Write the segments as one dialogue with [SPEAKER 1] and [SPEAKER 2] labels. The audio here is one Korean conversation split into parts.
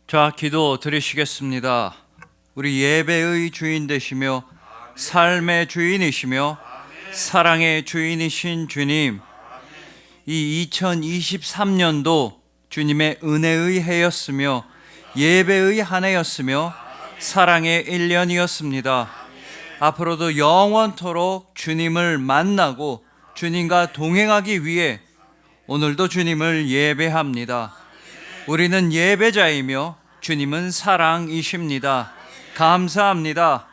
[SPEAKER 1] 자, 기도 드리시겠습니다. 우리 예배의 주인 되시며 삶의 주인이시며 사랑의 주인이신 주님, 이 2023년도 주님의 은혜의 해였으며 예배의 한 해였으며 사랑의 1년이었습니다. 앞으로도 영원토록 주님을 만나고 주님과 동행하기 위해 오늘도 주님을 예배합니다. 우리는 예배자이며 주님은 사랑이십니다. 감사합니다.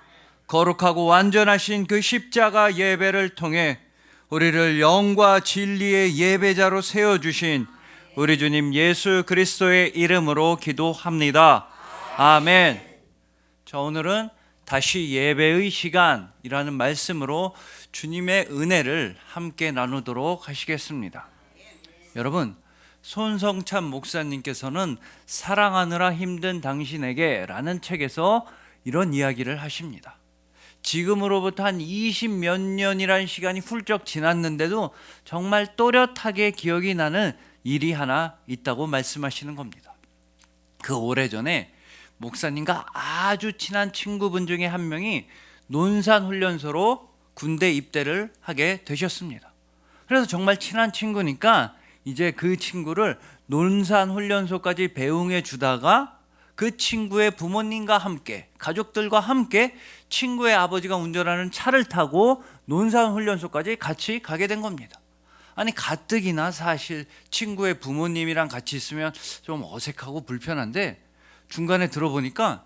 [SPEAKER 1] 거룩하고 완전하신 그 십자가 예배를 통해 우리를 영과 진리의 예배자로 세워주신 우리 주님 예수 그리스도의 이름으로 기도합니다. 아멘. 자, 오늘은 다시 예배의 시간이라는 말씀으로 주님의 은혜를 함께 나누도록 하시겠습니다. 여러분, 손성찬 목사님께서는 사랑하느라 힘든 당신에게 라는 책에서 이런 이야기를 하십니다. 지금으로부터 한 20몇 년이라는 시간이 훌쩍 지났는데도 정말 또렷하게 기억이 나는 일이 하나 있다고 말씀하시는 겁니다. 그 오래전에 목사님과 아주 친한 친구분 중에 한 명이 논산훈련소로 군대 입대를 하게 되셨습니다. 그래서 정말 친한 친구니까 이제 그 친구를 논산훈련소까지 배웅해 주다가 그 친구의 부모님과 함께, 가족들과 함께 친구의 아버지가 운전하는 차를 타고 논산훈련소까지 같이 가게 된 겁니다. 아니, 가뜩이나 사실 친구의 부모님이랑 같이 있으면 좀 어색하고 불편한데 중간에 들어보니까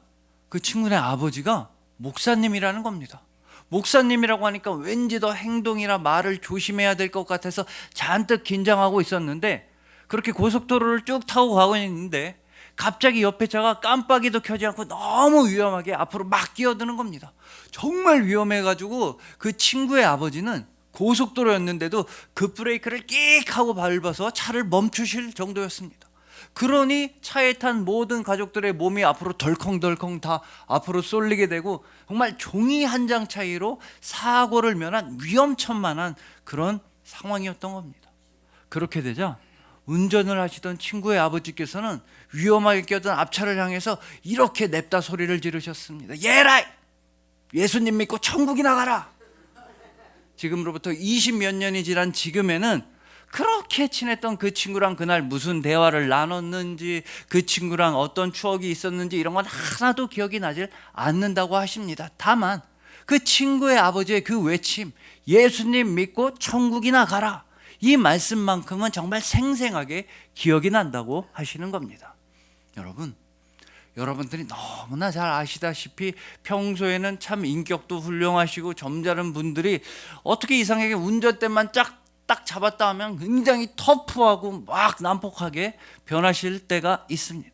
[SPEAKER 1] 그 친구네 아버지가 목사님이라는 겁니다. 목사님이라고 하니까 왠지 더 행동이나 말을 조심해야 될 것 같아서 잔뜩 긴장하고 있었는데, 그렇게 고속도로를 쭉 타고 가고 있는데 갑자기 옆에 차가 깜빡이도 켜지 않고 너무 위험하게 앞으로 막 끼어드는 겁니다. 정말 위험해가지고 그 친구의 아버지는 고속도로였는데도 급브레이크를 끽 하고 밟아서 차를 멈추실 정도였습니다. 그러니 차에 탄 모든 가족들의 몸이 앞으로 덜컹덜컹 다 앞으로 쏠리게 되고 정말 종이 한 장 차이로 사고를 면한 위험천만한 그런 상황이었던 겁니다. 그렇게 되자 운전을 하시던 친구의 아버지께서는 위험하게 끼어든 앞차를 향해서 이렇게 냅다 소리를 지르셨습니다. 얘라! 예수님 믿고 천국이나 가라! 지금으로부터 20몇 년이 지난 지금에는 그렇게 친했던 그 친구랑 그날 무슨 대화를 나눴는지, 그 친구랑 어떤 추억이 있었는지 이런 건 하나도 기억이 나질 않는다고 하십니다. 다만 그 친구의 아버지의 그 외침, 예수님 믿고 천국이나 가라, 이 말씀만큼은 정말 생생하게 기억이 난다고 하시는 겁니다. 여러분들이 너무나 잘 아시다시피 평소에는 참 인격도 훌륭하시고 점잖은 분들이 어떻게 이상하게 운전대만 딱 잡았다 하면 굉장히 터프하고 막 난폭하게 변하실 때가 있습니다.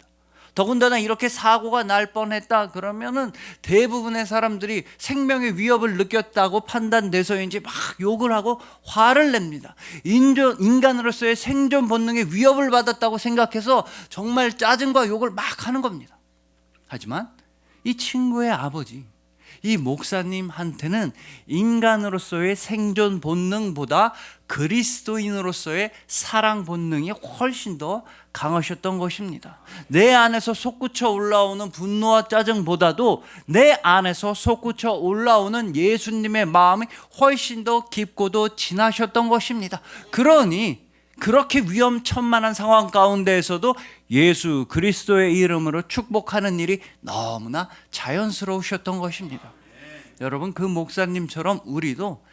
[SPEAKER 1] 더군다나 이렇게 사고가 날 뻔했다 그러면은 대부분의 사람들이 생명의 위협을 느꼈다고 판단돼서인지 막 욕을 하고 화를 냅니다. 인간으로서의 생존 본능의 위협을 받았다고 생각해서 정말 짜증과 욕을 막 하는 겁니다. 하지만 이 친구의 아버지, 이 목사님한테는 인간으로서의 생존 본능보다 그리스도인으로서의 사랑 본능이 훨씬 더 강하셨던 것입니다. 내 안에서 솟구쳐 올라오는 분노와 짜증보다도 내 안에서 솟구쳐 올라오는 예수님의 마음이 훨씬 더 깊고도 진하셨던 것입니다. 그러니 그렇게 위험천만한 상황 가운데에서도 예수 그리스도의 이름으로 축복하는 일이 너무나 자연스러우셨던 것입니다. 여러분, 그 목사님처럼 우리도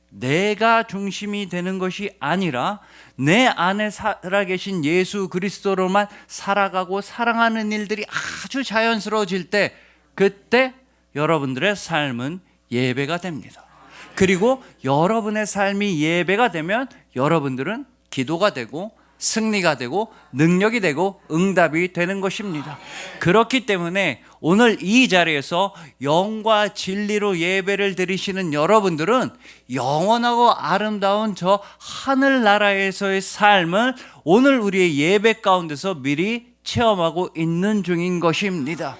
[SPEAKER 1] 내가 중심이 되는 것이 아니라 내 안에 살아계신 예수 그리스도로만 살아가고 사랑하는 일들이 아주 자연스러워질 때, 그때 여러분들의 삶은 예배가 됩니다. 그리고 여러분의 삶이 예배가 되면 여러분들은 기도가 되고 승리가 되고 능력이 되고 응답이 되는 것입니다. 그렇기 때문에 오늘 이 자리에서 영과 진리로 예배를 드리시는 여러분들은 영원하고 아름다운 저 하늘나라에서의 삶을 오늘 우리의 예배 가운데서 미리 체험하고 있는 중인 것입니다.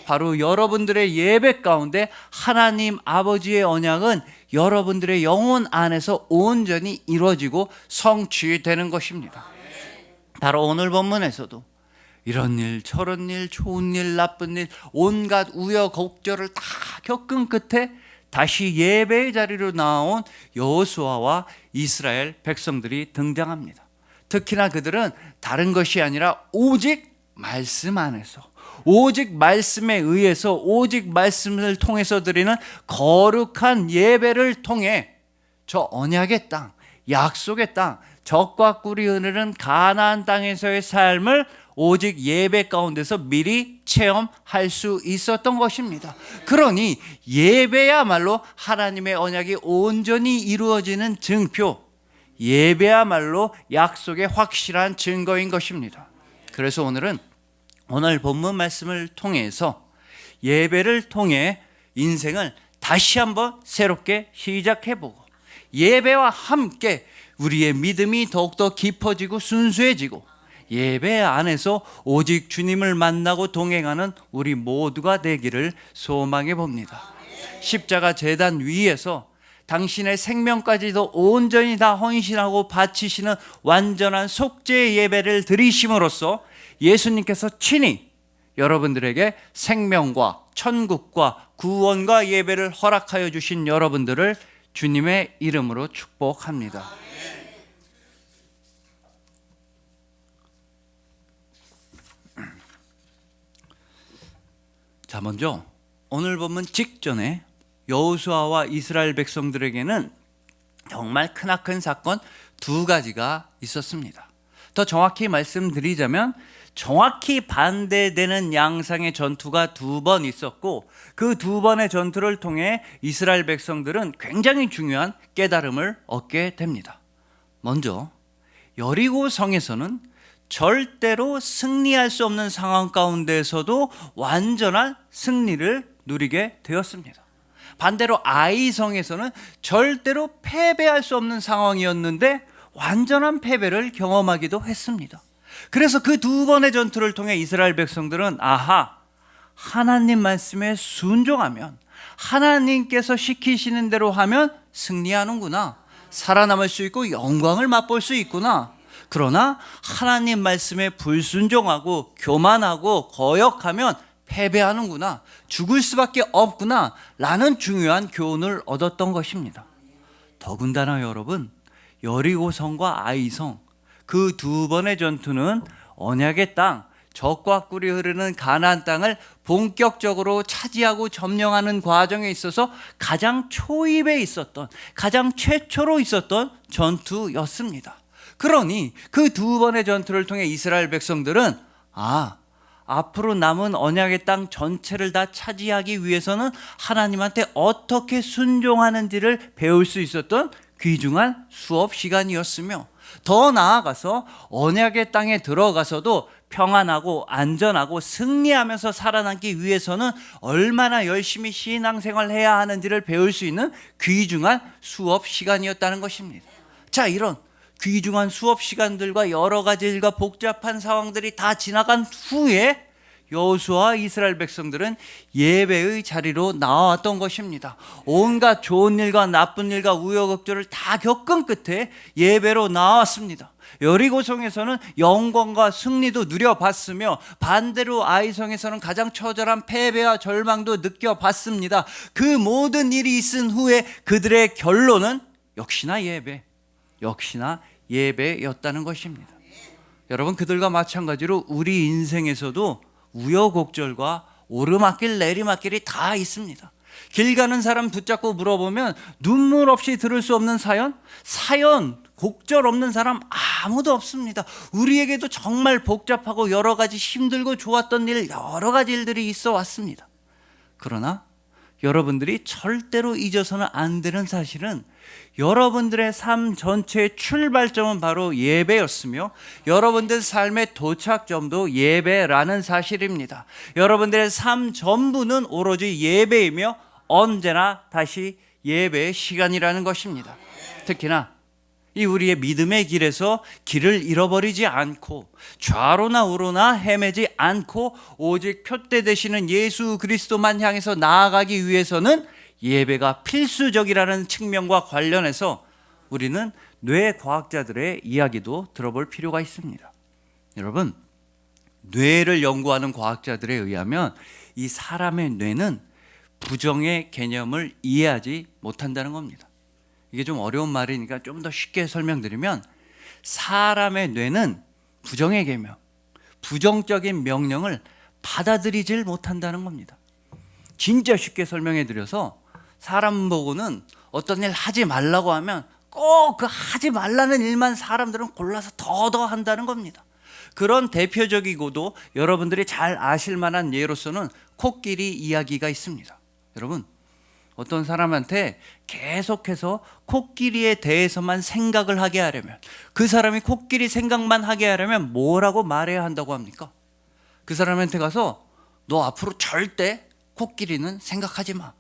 [SPEAKER 1] 바로 여러분들의 예배 가운데 하나님 아버지의 언약은 여러분들의 영혼 안에서 온전히 이루어지고 성취되는 것입니다. 바로 오늘 본문에서도 이런 일 저런 일 좋은 일 나쁜 일 온갖 우여곡절을 다 겪은 끝에 다시 예배의 자리로 나온 여호수아와 이스라엘 백성들이 등장합니다. 특히나 그들은 다른 것이 아니라 오직 말씀 안에서, 오직 말씀에 의해서, 오직 말씀을 통해서 드리는 거룩한 예배를 통해 저 언약의 땅, 약속의 땅, 젖과 꿀이 흐르는 가나안 땅에서의 삶을 오직 예배 가운데서 미리 체험할 수 있었던 것입니다. 그러니 예배야말로 하나님의 언약이 온전히 이루어지는 증표, 예배야말로 약속의 확실한 증거인 것입니다. 그래서 오늘 본문 말씀을 통해서 예배를 통해 인생을 다시 한번 새롭게 시작해보고 예배와 함께 우리의 믿음이 더욱더 깊어지고 순수해지고 예배 안에서 오직 주님을 만나고 동행하는 우리 모두가 되기를 소망해 봅니다. 십자가 제단 위에서 당신의 생명까지도 온전히 다 헌신하고 바치시는 완전한 속죄의 예배를 드리심으로써 예수님께서 친히 여러분들에게 생명과 천국과 구원과 예배를 허락하여 주신 여러분들을 주님의 이름으로 축복합니다. 자, 먼저 오늘 본문 직전에 여호수아와 이스라엘 백성들에게는 정말 크나큰 사건 두 가지가 있었습니다. 더 정확히 말씀드리자면 정확히 반대되는 양상의 전투가 두 번 있었고 그 두 번의 전투를 통해 이스라엘 백성들은 굉장히 중요한 깨달음을 얻게 됩니다. 먼저 여리고 성에서는 절대로 승리할 수 없는 상황 가운데에서도 완전한 승리를 누리게 되었습니다. 반대로 아이성에서는 절대로 패배할 수 없는 상황이었는데 완전한 패배를 경험하기도 했습니다. 그래서 그 두 번의 전투를 통해 이스라엘 백성들은 하나님 말씀에 순종하면, 하나님께서 시키시는 대로 하면 승리하는구나, 살아남을 수 있고 영광을 맛볼 수 있구나. 그러나 하나님 말씀에 불순종하고 교만하고 거역하면 패배하는구나, 죽을 수밖에 없구나 라는 중요한 교훈을 얻었던 것입니다. 더군다나 여러분, 여리고성과 아이성 그 두 번의 전투는 언약의 땅, 젖과 꿀이 흐르는 가나안 땅을 본격적으로 차지하고 점령하는 과정에 있어서 가장 초입에 있었던, 가장 최초로 있었던 전투였습니다. 그러니 그 두 번의 전투를 통해 이스라엘 백성들은 앞으로 남은 언약의 땅 전체를 다 차지하기 위해서는 하나님한테 어떻게 순종하는지를 배울 수 있었던 귀중한 수업 시간이었으며, 더 나아가서 언약의 땅에 들어가서도 평안하고 안전하고 승리하면서 살아남기 위해서는 얼마나 열심히 신앙생활을 해야 하는지를 배울 수 있는 귀중한 수업 시간이었다는 것입니다. 자, 이런 귀중한 수업 시간들과 여러 가지 일과 복잡한 상황들이 다 지나간 후에 여호수아와 이스라엘 백성들은 예배의 자리로 나왔던 것입니다. 온갖 좋은 일과 나쁜 일과 우여곡절을 다 겪은 끝에 예배로 나왔습니다. 여리고성에서는 영광과 승리도 누려봤으며 반대로 아이성에서는 가장 처절한 패배와 절망도 느껴봤습니다. 그 모든 일이 있은 후에 그들의 결론은 역시나 예배였다는 것입니다. 여러분, 그들과 마찬가지로 우리 인생에서도 우여곡절과 오르막길 내리막길이 다 있습니다. 길 가는 사람 붙잡고 물어보면 눈물 없이 들을 수 없는 사연 곡절 없는 사람 아무도 없습니다. 우리에게도 정말 복잡하고 여러 가지 힘들고 좋았던 일, 여러 가지 일들이 있어 왔습니다. 그러나 여러분들이 절대로 잊어서는 안 되는 사실은 여러분들의 삶 전체의 출발점은 바로 예배였으며 여러분들 삶의 도착점도 예배라는 사실입니다. 여러분들의 삶 전부는 오로지 예배이며 언제나 다시 예배의 시간이라는 것입니다. 특히나 이 우리의 믿음의 길에서 길을 잃어버리지 않고 좌로나 우로나 헤매지 않고 오직 표대 되시는 예수 그리스도만 향해서 나아가기 위해서는 예배가 필수적이라는 측면과 관련해서 우리는 뇌과학자들의 이야기도 들어볼 필요가 있습니다. 여러분, 뇌를 연구하는 과학자들에 의하면 이 사람의 뇌는 부정의 개념을 이해하지 못한다는 겁니다. 이게 좀 어려운 말이니까 좀 더 쉽게 설명드리면, 사람의 뇌는 부정의 개념, 부정적인 명령을 받아들이질 못한다는 겁니다. 진짜 쉽게 설명해 드려서, 사람 보고는 어떤 일 하지 말라고 하면 꼭 그 하지 말라는 일만 사람들은 골라서 더더 한다는 겁니다. 그런 대표적이고도 여러분들이 잘 아실 만한 예로서는 코끼리 이야기가 있습니다. 여러분, 어떤 사람한테 계속해서 코끼리에 대해서만 생각을 하게 하려면, 그 사람이 코끼리 생각만 하게 하려면 뭐라고 말해야 한다고 합니까? 그 사람한테 가서 너 앞으로 절대 코끼리는 생각하지 마,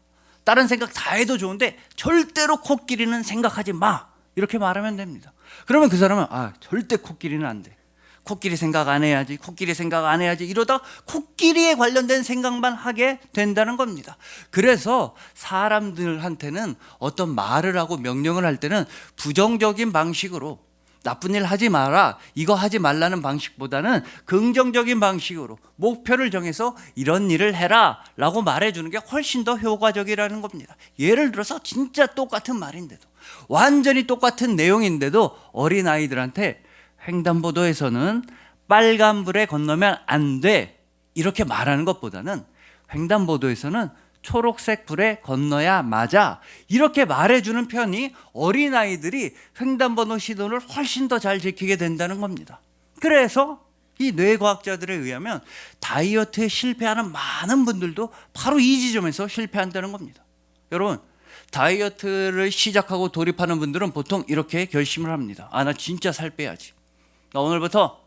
[SPEAKER 1] 다른 생각 다 해도 좋은데 절대로 코끼리는 생각하지 마, 이렇게 말하면 됩니다. 그러면 그 사람은 절대 코끼리는 안 돼, 코끼리 생각 안 해야지, 코끼리 생각 안 해야지, 이러다 코끼리에 관련된 생각만 하게 된다는 겁니다. 그래서 사람들한테는 어떤 말을 하고 명령을 할 때는 부정적인 방식으로, 나쁜 일 하지 마라, 이거 하지 말라는 방식보다는 긍정적인 방식으로 목표를 정해서 이런 일을 해라 라고 말해주는 게 훨씬 더 효과적이라는 겁니다. 예를 들어서 진짜 똑같은 말인데도, 완전히 똑같은 내용인데도 어린아이들한테 횡단보도에서는 빨간불에 건너면 안 돼, 이렇게 말하는 것보다는 횡단보도에서는 초록색 불에 건너야 맞아, 이렇게 말해주는 편이 어린아이들이 횡단보도 신호를 훨씬 더 잘 지키게 된다는 겁니다. 그래서 이 뇌과학자들에 의하면 다이어트에 실패하는 많은 분들도 바로 이 지점에서 실패한다는 겁니다. 여러분, 다이어트를 시작하고 돌입하는 분들은 보통 이렇게 결심을 합니다. 나 진짜 살 빼야지, 나 오늘부터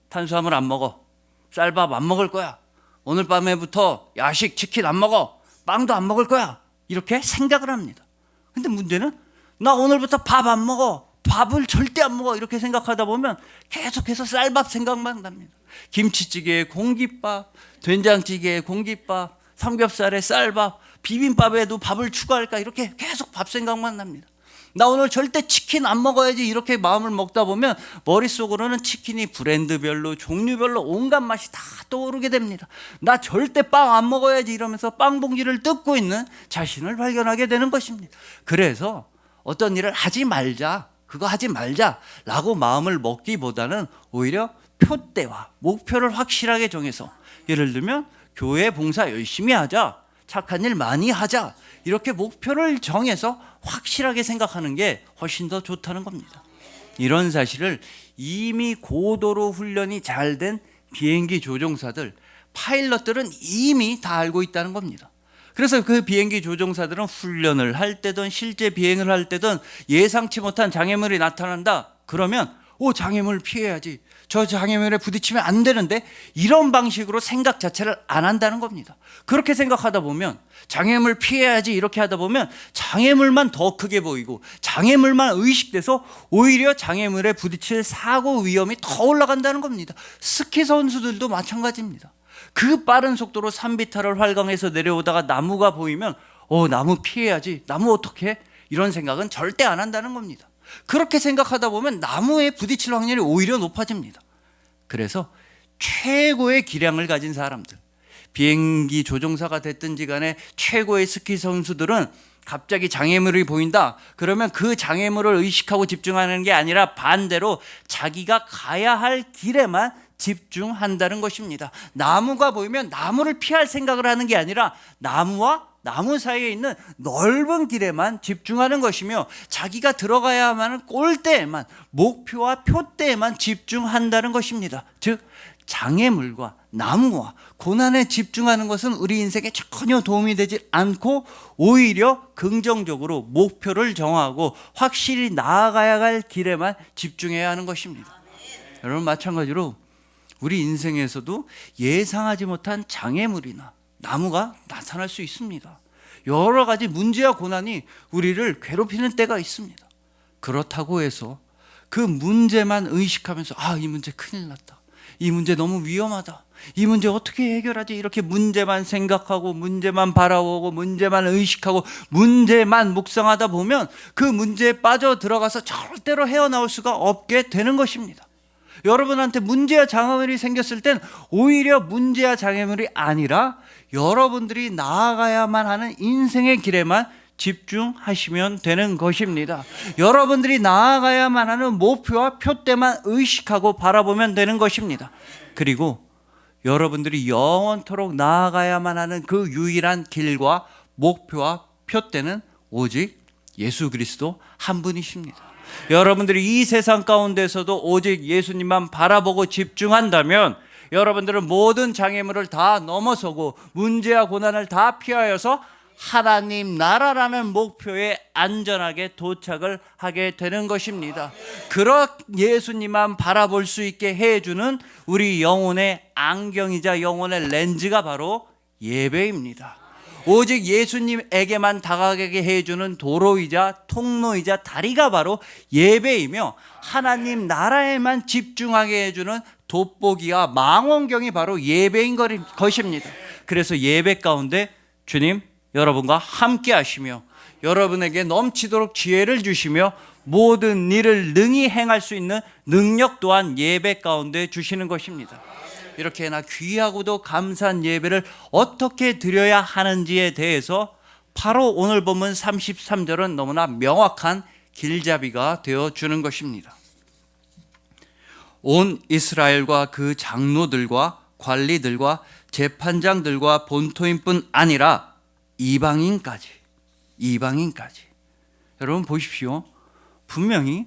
[SPEAKER 1] 탄수화물 안 먹어, 쌀밥 안 먹을 거야, 오늘 밤에부터 야식 치킨 안 먹어, 빵도 안 먹을 거야, 이렇게 생각을 합니다. 근데 문제는 나 오늘부터 밥 안 먹어, 밥을 절대 안 먹어, 이렇게 생각하다 보면 계속해서 쌀밥 생각만 납니다. 김치찌개에 공깃밥, 된장찌개에 공깃밥, 삼겹살에 쌀밥, 비빔밥에도 밥을 추가할까, 이렇게 계속 밥 생각만 납니다. 나 오늘 절대 치킨 안 먹어야지, 이렇게 마음을 먹다 보면 머릿속으로는 치킨이 브랜드별로 종류별로 온갖 맛이 다 떠오르게 됩니다. 나 절대 빵 안 먹어야지 이러면서 빵 봉지를 뜯고 있는 자신을 발견하게 되는 것입니다. 그래서 어떤 일을 하지 말자, 그거 하지 말자 라고 마음을 먹기보다는 오히려 표대와 목표를 확실하게 정해서, 예를 들면 교회 봉사 열심히 하자, 착한 일 많이 하자, 이렇게 목표를 정해서 확실하게 생각하는 게 훨씬 더 좋다는 겁니다. 이런 사실을 이미 고도로 훈련이 잘 된 비행기 조종사들, 파일럿들은 이미 다 알고 있다는 겁니다. 그래서 그 비행기 조종사들은 훈련을 할 때든 실제 비행을 할 때든 예상치 못한 장애물이 나타난다 그러면 장애물 피해야지, 저 장애물에 부딪히면 안 되는데, 이런 방식으로 생각 자체를 안 한다는 겁니다. 그렇게 생각하다 보면, 장애물 피해야지 이렇게 하다 보면 장애물만 더 크게 보이고 장애물만 의식돼서 오히려 장애물에 부딪힐 사고 위험이 더 올라간다는 겁니다. 스키 선수들도 마찬가지입니다. 그 빠른 속도로 산비탈을 활강해서 내려오다가 나무가 보이면 나무 피해야지, 나무 어떡해, 이런 생각은 절대 안 한다는 겁니다. 그렇게 생각하다 보면 나무에 부딪힐 확률이 오히려 높아집니다. 그래서 최고의 기량을 가진 사람들, 비행기 조종사가 됐든지 간에 최고의 스키 선수들은 갑자기 장애물이 보인다 그러면 그 장애물을 의식하고 집중하는 게 아니라 반대로 자기가 가야 할 길에만 집중한다는 것입니다. 나무가 보이면 나무를 피할 생각을 하는 게 아니라 나무와 나무 사이에 있는 넓은 길에만 집중하는 것이며, 자기가 들어가야만 하는 골대에만, 목표와 표대에만 집중한다는 것입니다. 즉 장애물과 나무와 고난에 집중하는 것은 우리 인생에 전혀 도움이 되지 않고 오히려 긍정적으로 목표를 정하고 확실히 나아가야 할 길에만 집중해야 하는 것입니다. 여러분, 마찬가지로 우리 인생에서도 예상하지 못한 장애물이나 나무가 나타날 수 있습니다. 여러 가지 문제와 고난이 우리를 괴롭히는 때가 있습니다. 그렇다고 해서 그 문제만 의식하면서 이 문제 큰일 났다, 이 문제 너무 위험하다, 이 문제 어떻게 해결하지, 이렇게 문제만 생각하고 문제만 바라보고 문제만 의식하고 문제만 묵상하다 보면 그 문제에 빠져 들어가서 절대로 헤어나올 수가 없게 되는 것입니다. 여러분한테 문제와 장애물이 생겼을 땐 오히려 문제와 장애물이 아니라 여러분들이 나아가야만 하는 인생의 길에만 집중하시면 되는 것입니다. 여러분들이 나아가야만 하는 목표와 표대만 의식하고 바라보면 되는 것입니다. 그리고 여러분들이 영원토록 나아가야만 하는 그 유일한 길과 목표와 표대는 오직 예수 그리스도 한 분이십니다. 여러분들이 이 세상 가운데서도 오직 예수님만 바라보고 집중한다면 여러분들은 모든 장애물을 다 넘어서고 문제와 고난을 다 피하여서 하나님 나라라는 목표에 안전하게 도착을 하게 되는 것입니다. 그런 예수님만 바라볼 수 있게 해주는 우리 영혼의 안경이자 영혼의 렌즈가 바로 예배입니다. 오직 예수님에게만 다가가게 해주는 도로이자 통로이자 다리가 바로 예배이며 하나님 나라에만 집중하게 해주는 돋보기와 망원경이 바로 예배인 것입니다. 그래서 예배 가운데 주님 여러분과 함께 하시며 여러분에게 넘치도록 지혜를 주시며 모든 일을 능히 행할 수 있는 능력 또한 예배 가운데 주시는 것입니다. 이렇게나 귀하고도 감사한 예배를 어떻게 드려야 하는지에 대해서 바로 오늘 본문 33절은 너무나 명확한 길잡이가 되어주는 것입니다. 온 이스라엘과 그 장로들과 관리들과 재판장들과 본토인뿐 아니라 이방인까지. 여러분 보십시오. 분명히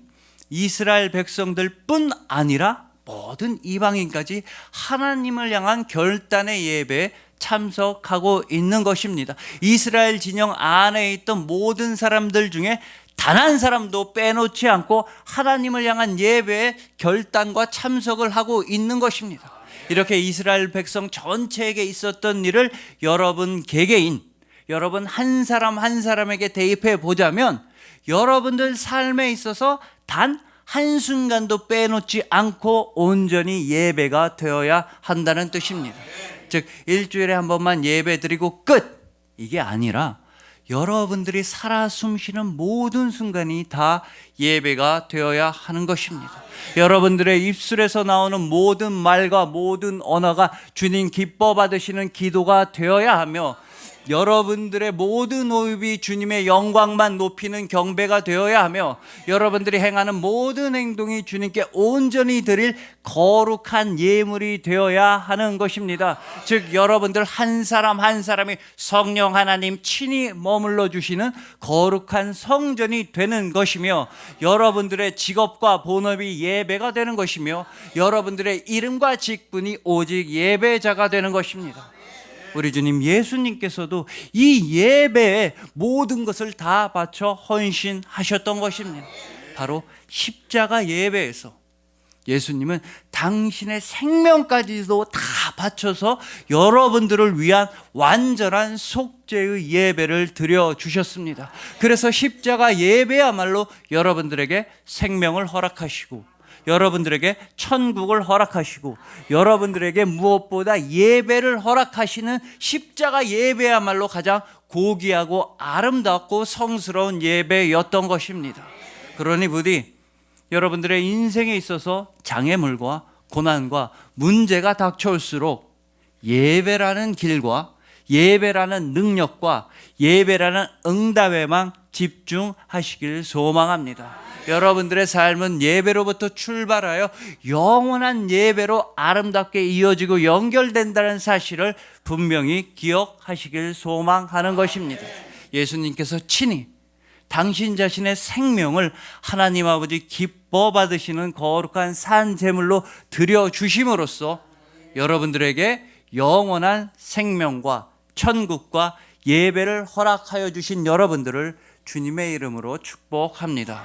[SPEAKER 1] 이스라엘 백성들뿐 아니라 모든 이방인까지 하나님을 향한 결단의 예배에 참석하고 있는 것입니다. 이스라엘 진영 안에 있던 모든 사람들 중에 단 한 사람도 빼놓지 않고 하나님을 향한 예배에 결단과 참석을 하고 있는 것입니다. 이렇게 이스라엘 백성 전체에게 있었던 일을 여러분 개개인, 여러분 한 사람 한 사람에게 대입해 보자면 여러분들 삶에 있어서 단 한순간도 빼놓지 않고 온전히 예배가 되어야 한다는 뜻입니다. 즉 일주일에 한 번만 예배 드리고 끝! 이게 아니라 여러분들이 살아 숨쉬는 모든 순간이 다 예배가 되어야 하는 것입니다. 여러분들의 입술에서 나오는 모든 말과 모든 언어가 주님 기뻐 받으시는 기도가 되어야 하며 여러분들의 모든 호흡이 주님의 영광만 높이는 경배가 되어야 하며 여러분들이 행하는 모든 행동이 주님께 온전히 드릴 거룩한 예물이 되어야 하는 것입니다. 즉 여러분들 한 사람 한 사람이 성령 하나님 친히 머물러 주시는 거룩한 성전이 되는 것이며 여러분들의 직업과 본업이 예배가 되는 것이며 여러분들의 이름과 직분이 오직 예배자가 되는 것입니다. 우리 주님 예수님께서도 이 예배에 모든 것을 다 바쳐 헌신하셨던 것입니다. 바로 십자가 예배에서 예수님은 당신의 생명까지도 다 바쳐서 여러분들을 위한 완전한 속죄의 예배를 드려주셨습니다. 그래서 십자가 예배야말로 여러분들에게 생명을 허락하시고 여러분들에게 천국을 허락하시고 여러분들에게 무엇보다 예배를 허락하시는 십자가 예배야말로 가장 고귀하고 아름답고 성스러운 예배였던 것입니다. 그러니 부디 여러분들의 인생에 있어서 장애물과 고난과 문제가 닥쳐올수록 예배라는 길과 예배라는 능력과 예배라는 응답에만 집중하시길 소망합니다. 여러분들의 삶은 예배로부터 출발하여 영원한 예배로 아름답게 이어지고 연결된다는 사실을 분명히 기억하시길 소망하는 것입니다. 예수님께서 친히 당신 자신의 생명을 하나님 아버지 기뻐 받으시는 거룩한 산 제물로 드려주심으로써 여러분들에게 영원한 생명과 천국과 예배를 허락하여 주신 여러분들을 주님의 이름으로 축복합니다.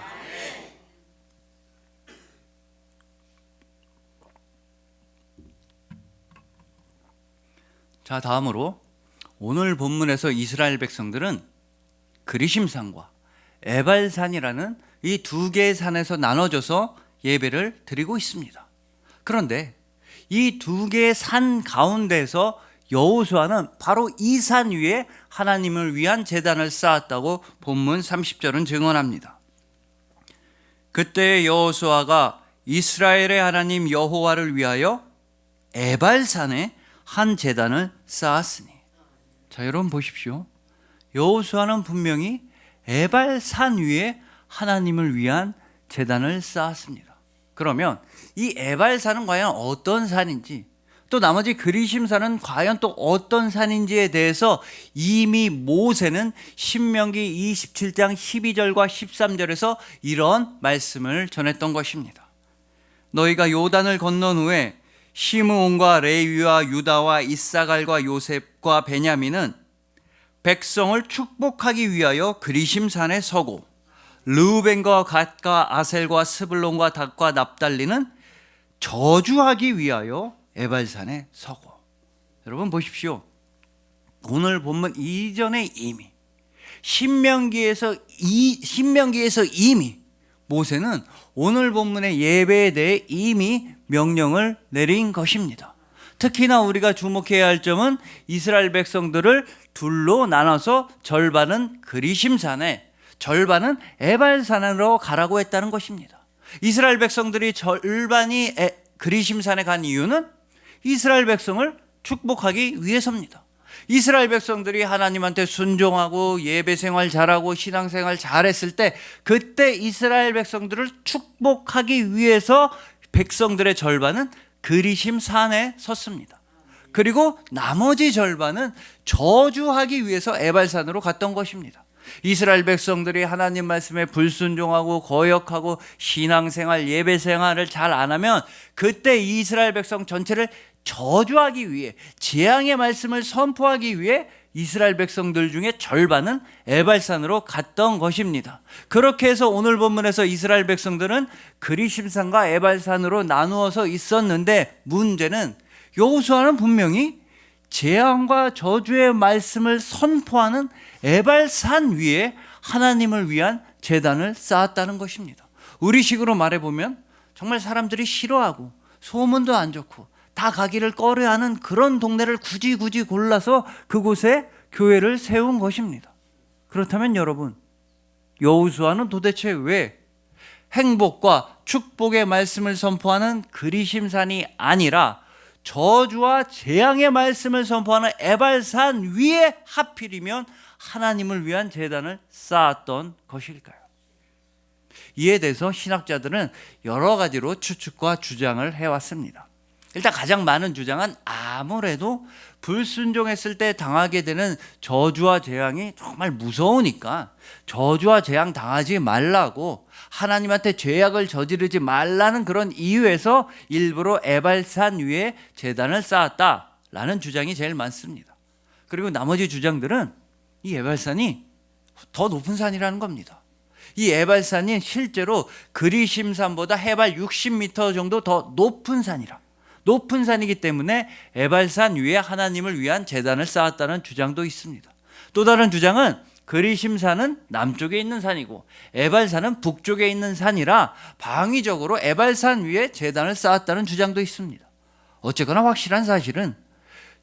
[SPEAKER 1] 자, 다음으로 오늘 본문에서 이스라엘 백성들은 그리심산과 에발산이라는 이 두 개의 산에서 나눠져서 예배를 드리고 있습니다. 그런데 이 두 개의 산 가운데서 여호수아는 바로 이 산 위에 하나님을 위한 제단을 쌓았다고 본문 30절은 증언합니다. 그때 여호수아가 이스라엘의 하나님 여호와를 위하여 에발산에 한 제단을 쌓았으니. 자, 여러분 보십시오. 여호수아는 분명히 에발산 위에 하나님을 위한 제단을 쌓았습니다. 그러면 이 에발산은 과연 어떤 산인지, 또 나머지 그리심산은 과연 또 어떤 산인지에 대해서 이미 모세는 신명기 27장 12절과 13절에서 이런 말씀을 전했던 것입니다. 너희가 요단을 건넌 후에 시므온과 레위와 유다와 이사갈과 요셉과 베냐민은 백성을 축복하기 위하여 그리심산에 서고, 르우벤과 갓과 아셀과 스불론과 닷과 납달리는 저주하기 위하여 에발산에 서고. 여러분 보십시오. 오늘 본문 이전에 이미 신명기에서 이미 모세는 오늘 본문의 예배에 대해 이미 명령을 내린 것입니다. 특히나 우리가 주목해야 할 점은 이스라엘 백성들을 둘로 나눠서 절반은 그리심산에, 절반은 에발산으로 가라고 했다는 것입니다. 이스라엘 백성들이 절반이 그리심산에 간 이유는 이스라엘 백성을 축복하기 위해서입니다. 이스라엘 백성들이 하나님한테 순종하고 예배 생활 잘하고 신앙 생활 잘했을 때, 그때 이스라엘 백성들을 축복하기 위해서 백성들의 절반은 그리심산에 섰습니다. 그리고 나머지 절반은 저주하기 위해서 에발산으로 갔던 것입니다. 이스라엘 백성들이 하나님 말씀에 불순종하고 거역하고 신앙생활, 예배생활을 잘 안 하면 그때 이스라엘 백성 전체를 저주하기 위해, 재앙의 말씀을 선포하기 위해 이스라엘 백성들 중에 절반은 에발산으로 갔던 것입니다. 그렇게 해서 오늘 본문에서 이스라엘 백성들은 그리심산과 에발산으로 나누어서 있었는데, 문제는 여호수아는 분명히 재앙과 저주의 말씀을 선포하는 에발산 위에 하나님을 위한 제단을 쌓았다는 것입니다. 우리식으로 말해보면 정말 사람들이 싫어하고 소문도 안 좋고 다 가기를 꺼려하는 그런 동네를 굳이 골라서 그곳에 교회를 세운 것입니다. 그렇다면 여러분, 여호수아는 도대체 왜 행복과 축복의 말씀을 선포하는 그리심산이 아니라 저주와 재앙의 말씀을 선포하는 에발산 위에 하필이면 하나님을 위한 제단을 쌓았던 것일까요? 이에 대해서 신학자들은 여러 가지로 추측과 주장을 해왔습니다. 일단 가장 많은 주장은 아무래도 불순종했을 때 당하게 되는 저주와 재앙이 정말 무서우니까 저주와 재앙 당하지 말라고, 하나님한테 죄악을 저지르지 말라는 그런 이유에서 일부러 에발산 위에 제단을 쌓았다라는 주장이 제일 많습니다. 그리고 나머지 주장들은 이 에발산이 더 높은 산이라는 겁니다. 이 에발산이 실제로 그리심산보다 해발 60m 정도 더 높은 산이기 때문에 에발산 위에 하나님을 위한 제단을 쌓았다는 주장도 있습니다. 또 다른 주장은 그리심산은 남쪽에 있는 산이고 에발산은 북쪽에 있는 산이라 방위적으로 에발산 위에 제단을 쌓았다는 주장도 있습니다. 어쨌거나 확실한 사실은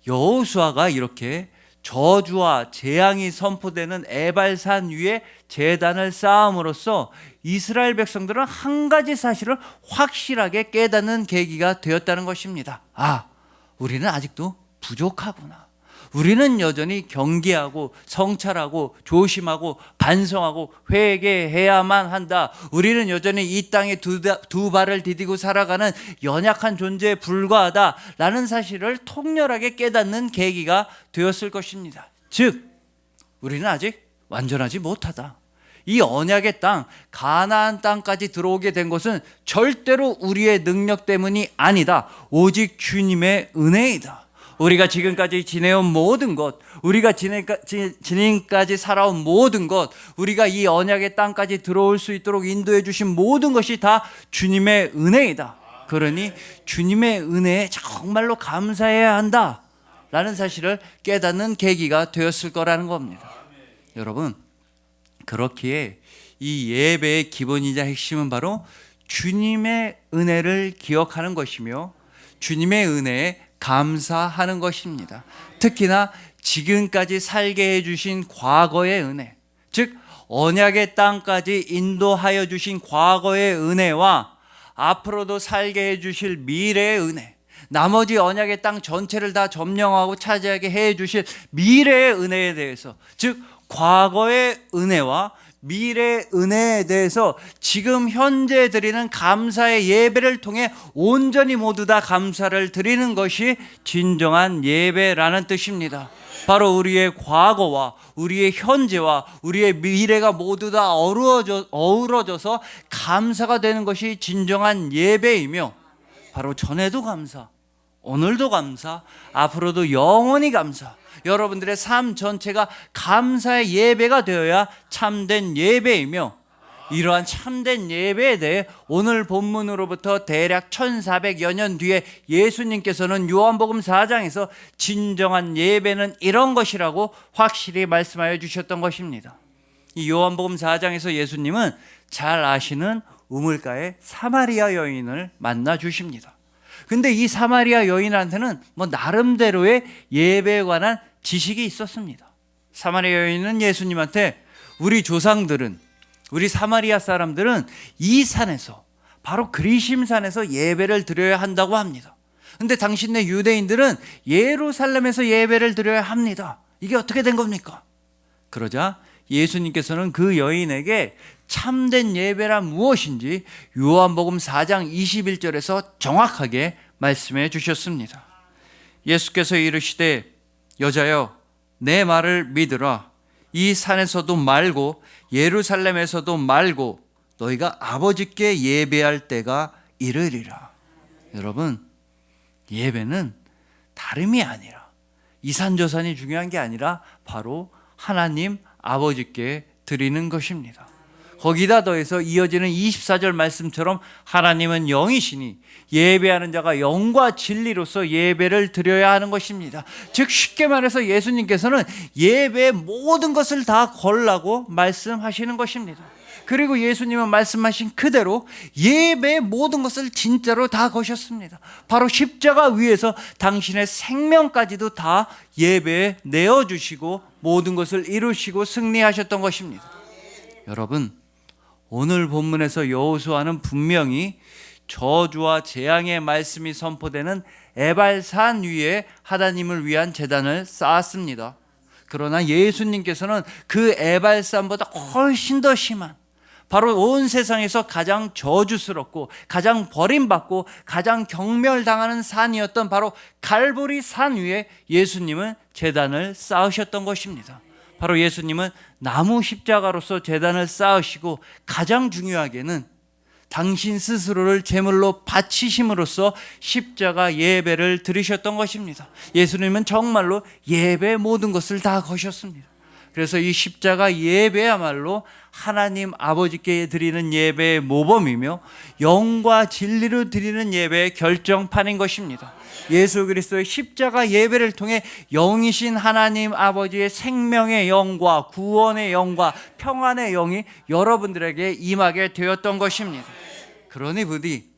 [SPEAKER 1] 여호수아가 이렇게 저주와 재앙이 선포되는 에발산 위에 제단을 쌓음으로써 이스라엘 백성들은 한 가지 사실을 확실하게 깨닫는 계기가 되었다는 것입니다. 아, 우리는 아직도 부족하구나. 우리는 여전히 경계하고 성찰하고 조심하고 반성하고 회개해야만 한다. 우리는 여전히 이 땅에 두 발을 디디고 살아가는 연약한 존재에 불과하다 라는 사실을 통렬하게 깨닫는 계기가 되었을 것입니다. 즉, 우리는 아직 완전하지 못하다. 이 언약의 땅, 가나안 땅까지 들어오게 된 것은 절대로 우리의 능력 때문이 아니다. 오직 주님의 은혜이다. 우리가 지금까지 지내온 모든 것, 우리가 지금까지 살아온 모든 것, 우리가 이 언약의 땅까지 들어올 수 있도록 인도해 주신 모든 것이 다 주님의 은혜이다. 그러니 주님의 은혜에 정말로 감사해야 한다 라는 사실을 깨닫는 계기가 되었을 거라는 겁니다. 여러분, 그렇기에 이 예배의 기본이자 핵심은 바로 주님의 은혜를 기억하는 것이며 주님의 은혜에 감사하는 것입니다. 특히나 지금까지 살게 해주신 과거의 은혜, 즉 언약의 땅까지 인도하여 주신 과거의 은혜와 앞으로도 살게 해주실 미래의 은혜, 나머지 언약의 땅 전체를 다 점령하고 차지하게 해주실 미래의 은혜에 대해서, 즉 과거의 은혜와 미래의 은혜에 대해서 지금 현재 드리는 감사의 예배를 통해 온전히 모두 다 감사를 드리는 것이 진정한 예배라는 뜻입니다. 바로 우리의 과거와 우리의 현재와 우리의 미래가 모두 다 어우러져서 감사가 되는 것이 진정한 예배이며, 바로 전에도 감사, 오늘도 감사, 앞으로도 영원히 감사, 여러분들의 삶 전체가 감사의 예배가 되어야 참된 예배이며, 이러한 참된 예배에 대해 오늘 본문으로부터 대략 1400여 년 뒤에 예수님께서는 요한복음 4장에서 진정한 예배는 이런 것이라고 확실히 말씀하여 주셨던 것입니다. 이 요한복음 4장에서 예수님은 잘 아시는 우물가의 사마리아 여인을 만나 주십니다. 근데 이 사마리아 여인한테는 나름대로의 예배에 관한 지식이 있었습니다. 사마리아 여인은 예수님한테 우리 조상들은, 우리 사마리아 사람들은 이 산에서, 바로 그리심산에서 예배를 드려야 한다고 합니다. 근데 당신네 유대인들은 예루살렘에서 예배를 드려야 합니다. 이게 어떻게 된 겁니까? 그러자 예수님께서는 그 여인에게 참된 예배란 무엇인지 요한복음 4장 21절에서 정확하게 말씀해 주셨습니다. 예수께서 이르시되 여자여 내 말을 믿으라. 이 산에서도 말고 예루살렘에서도 말고 너희가 아버지께 예배할 때가 이르리라. 여러분, 예배는 다름이 아니라, 이산저산이 중요한 게 아니라 바로 하나님 아버지께 드리는 것입니다. 거기다 더해서 이어지는 24절 말씀처럼 하나님은 영이시니 예배하는 자가 영과 진리로서 예배를 드려야 하는 것입니다. 즉 쉽게 말해서 예수님께서는 예배의 모든 것을 다 걸라고 말씀하시는 것입니다. 그리고 예수님은 말씀하신 그대로 예배의 모든 것을 진짜로 다 거셨습니다. 바로 십자가 위에서 당신의 생명까지도 다 예배에 내어주시고 모든 것을 이루시고 승리하셨던 것입니다. 여러분, 오늘 본문에서 여호수아는 분명히 저주와 재앙의 말씀이 선포되는 에발산 위에 하나님을 위한 제단을 쌓았습니다. 그러나 예수님께서는 그 에발산보다 훨씬 더 심한, 바로 온 세상에서 가장 저주스럽고 가장 버림받고 가장 경멸당하는 산이었던 바로 갈보리 산 위에 예수님은 제단을 쌓으셨던 것입니다. 바로 예수님은 나무 십자가로서 제단을 쌓으시고 가장 중요하게는 당신 스스로를 제물로 바치심으로써 십자가 예배를 드리셨던 것입니다. 예수님은 정말로 예배의 모든 것을 다 거셨습니다. 그래서 이 십자가 예배야말로 하나님 아버지께 드리는 예배의 모범이며 영과 진리로 드리는 예배의 결정판인 것입니다. 예수 그리스도의 십자가 예배를 통해 영이신 하나님 아버지의 생명의 영과 구원의 영과 평안의 영이 여러분들에게 임하게 되었던 것입니다. 그러니 부디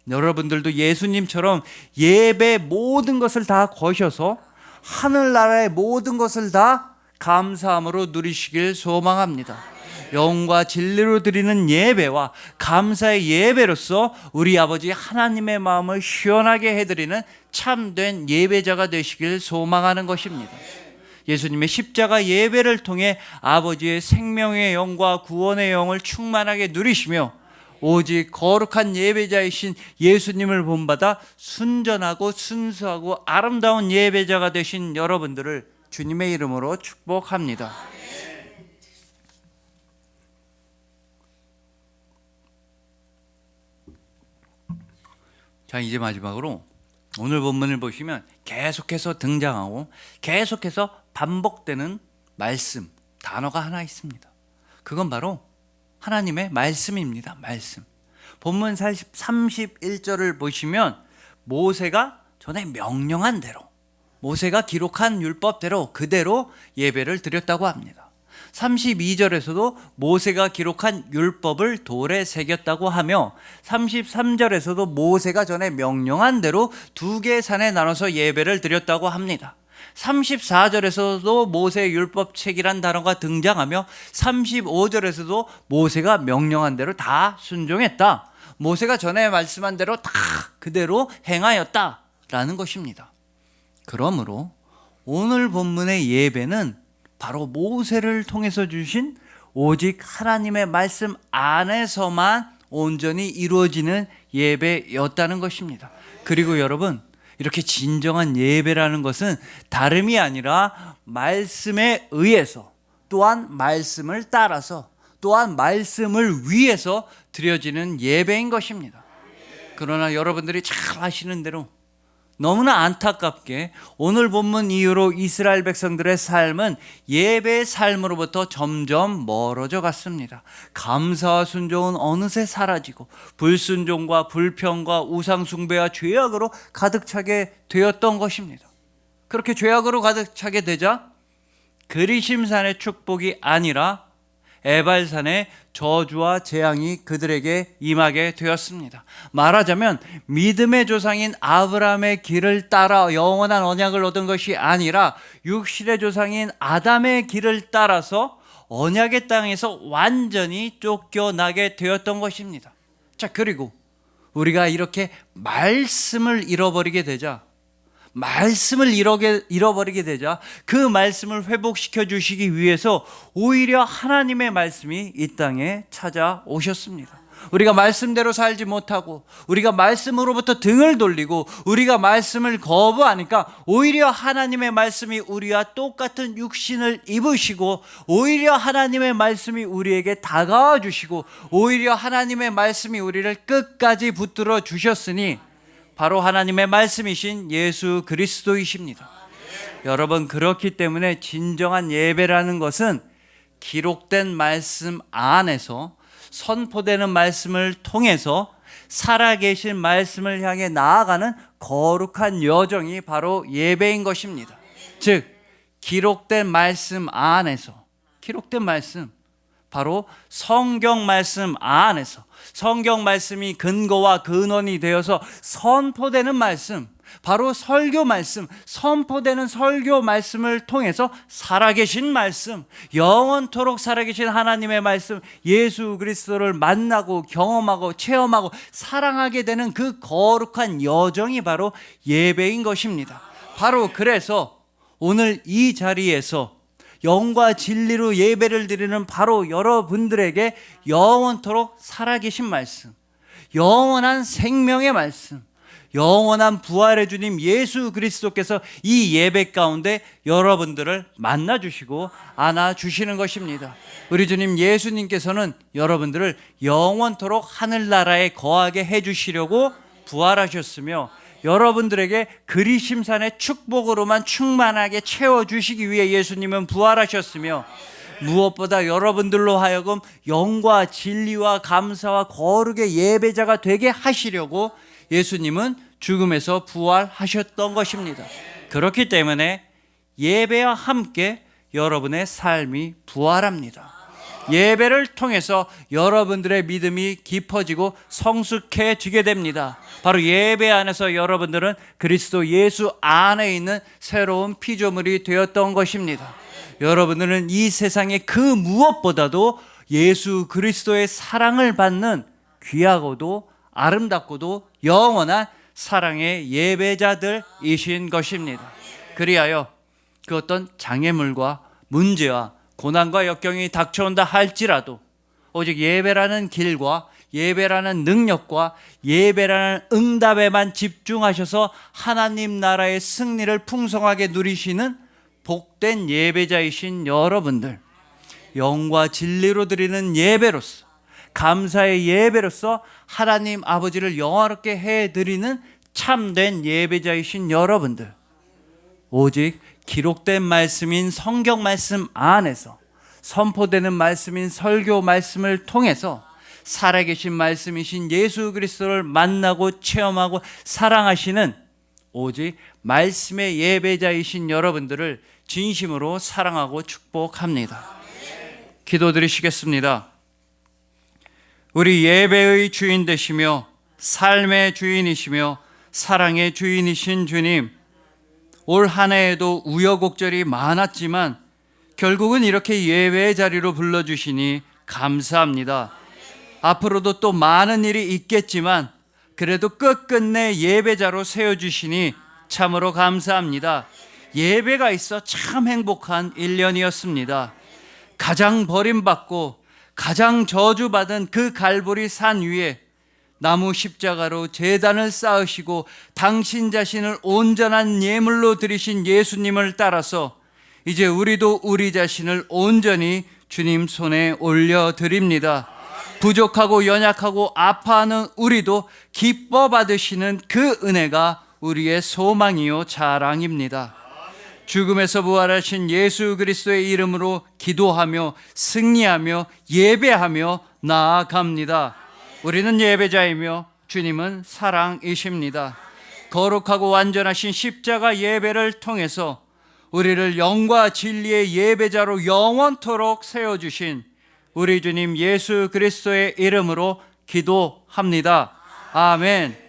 [SPEAKER 1] 여러분들도 예수님처럼 예배의 모든 것을 다 거셔서 하늘나라의 모든 것을 다 감사함으로 누리시길 소망합니다. 영과 진리로 드리는 예배와 감사의 예배로서 우리 아버지 하나님의 마음을 시원하게 해드리는 참된 예배자가 되시길 소망하는 것입니다. 예수님의 십자가 예배를 통해 아버지의 생명의 영과 구원의 영을 충만하게 누리시며 오직 거룩한 예배자이신 예수님을 본받아 순전하고 순수하고 아름다운 예배자가 되신 여러분들을 주님의 이름으로 축복합니다. 자, 이제 마지막으로 오늘 본문을 보시면 계속해서 등장하고 계속해서 반복되는 말씀, 단어가 하나 있습니다. 그건 바로 하나님의 말씀입니다. 말씀. 본문 31절을 보시면 모세가 전에 명령한 대로, 모세가 기록한 율법대로 그대로 예배를 드렸다고 합니다. 32절에서도 모세가 기록한 율법을 돌에 새겼다고 하며 33절에서도 모세가 전에 명령한 대로 두 개의 산에 나눠서 예배를 드렸다고 합니다. 34절에서도 모세의 율법책이란 단어가 등장하며 35절에서도 모세가 명령한 대로 다 순종했다. 모세가 전에 말씀한 대로 다 그대로 행하였다라는 것입니다. 그러므로 오늘 본문의 예배는 바로 모세를 통해서 주신 오직 하나님의 말씀 안에서만 온전히 이루어지는 예배였다는 것입니다. 그리고 여러분, 이렇게 진정한 예배라는 것은 다름이 아니라 말씀에 의해서, 또한 말씀을 따라서, 또한 말씀을 위해서 드려지는 예배인 것입니다. 그러나 여러분들이 잘 아시는 대로 너무나 안타깝게 오늘 본문 이후로 이스라엘 백성들의 삶은 예배의 삶으로부터 점점 멀어져 갔습니다. 감사와 순종은 어느새 사라지고 불순종과 불평과 우상숭배와 죄악으로 가득 차게 되었던 것입니다. 그렇게 죄악으로 가득 차게 되자 그리심산의 축복이 아니라 에발산의 저주와 재앙이 그들에게 임하게 되었습니다. 말하자면 믿음의 조상인 아브라함의 길을 따라 영원한 언약을 얻은 것이 아니라 육신의 조상인 아담의 길을 따라서 언약의 땅에서 완전히 쫓겨나게 되었던 것입니다. 자, 그리고 우리가 이렇게 말씀을 잃어버리게 되자 그 말씀을 회복시켜 주시기 위해서 오히려 하나님의 말씀이 이 땅에 찾아오셨습니다. 우리가 말씀대로 살지 못하고 우리가 말씀으로부터 등을 돌리고 우리가 말씀을 거부하니까 오히려 하나님의 말씀이 우리와 똑같은 육신을 입으시고 오히려 하나님의 말씀이 우리에게 다가와 주시고 오히려 하나님의 말씀이 우리를 끝까지 붙들어 주셨으니 바로 하나님의 말씀이신 예수 그리스도이십니다. 여러분, 그렇기 때문에 진정한 예배라는 것은 기록된 말씀 안에서 선포되는 말씀을 통해서 살아계신 말씀을 향해 나아가는 거룩한 여정이 바로 예배인 것입니다. 즉, 기록된 말씀 안에서, 기록된 말씀, 바로 성경 말씀 안에서 성경 말씀이 근거와 근원이 되어서 선포되는 말씀, 바로 설교 말씀, 선포되는 설교 말씀을 통해서 살아계신 말씀, 영원토록 살아계신 하나님의 말씀, 예수 그리스도를 만나고 경험하고 체험하고 사랑하게 되는 그 거룩한 여정이 바로 예배인 것입니다. 바로 그래서 오늘 이 자리에서 영과 진리로 예배를 드리는 바로 여러분들에게 영원토록 살아계신 말씀, 영원한 생명의 말씀, 영원한 부활의 주님 예수 그리스도께서 이 예배 가운데 여러분들을 만나주시고 안아주시는 것입니다. 우리 주님 예수님께서는 여러분들을 영원토록 하늘나라에 거하게 해주시려고 부활하셨으며 여러분들에게 그리심산의 축복으로만 충만하게 채워주시기 위해 예수님은 부활하셨으며 무엇보다 여러분들로 하여금 영과 진리와 감사와 거룩의 예배자가 되게 하시려고 예수님은 죽음에서 부활하셨던 것입니다. 그렇기 때문에 예배와 함께 여러분의 삶이 부활합니다. 예배를 통해서 여러분들의 믿음이 깊어지고 성숙해지게 됩니다. 바로 예배 안에서 여러분들은 그리스도 예수 안에 있는 새로운 피조물이 되었던 것입니다. 여러분들은 이 세상의 그 무엇보다도 예수 그리스도의 사랑을 받는 귀하고도 아름답고도 영원한 사랑의 예배자들이신 것입니다. 그리하여 그 어떤 장애물과 문제와 고난과 역경이 닥쳐온다 할지라도 오직 예배라는 길과 예배라는 능력과 예배라는 응답에만 집중하셔서 하나님 나라의 승리를 풍성하게 누리시는 복된 예배자이신 여러분들, 영과 진리로 드리는 예배로서, 감사의 예배로서 하나님 아버지를 영화롭게 해드리는 참된 예배자이신 여러분들, 오직 기록된 말씀인 성경 말씀 안에서 선포되는 말씀인 설교 말씀을 통해서 살아계신 말씀이신 예수 그리스도를 만나고 체험하고 사랑하시는 오직 말씀의 예배자이신 여러분들을 진심으로 사랑하고 축복합니다. 기도드리시겠습니다. 우리 예배의 주인 되시며 삶의 주인이시며 사랑의 주인이신 주님, 올 한 해에도 우여곡절이 많았지만 결국은 이렇게 예배의 자리로 불러주시니 감사합니다. 앞으로도 또 많은 일이 있겠지만 그래도 끝끝내 예배자로 세워주시니 참으로 감사합니다. 예배가 있어 참 행복한 1년이었습니다. 가장 버림받고 가장 저주받은 그 갈보리 산 위에 나무 십자가로 제단을 쌓으시고 당신 자신을 온전한 예물로 드리신 예수님을 따라서 이제 우리도 우리 자신을 온전히 주님 손에 올려드립니다. 부족하고 연약하고 아파하는 우리도 기뻐 받으시는 그 은혜가 우리의 소망이요 자랑입니다. 죽음에서 부활하신 예수 그리스도의 이름으로 기도하며 승리하며 예배하며 나아갑니다. 우리는 예배자이며 주님은 사랑이십니다. 거룩하고 완전하신 십자가 예배를 통해서 우리를 영과 진리의 예배자로 영원토록 세워주신 우리 주님 예수 그리스도의 이름으로 기도합니다. 아멘.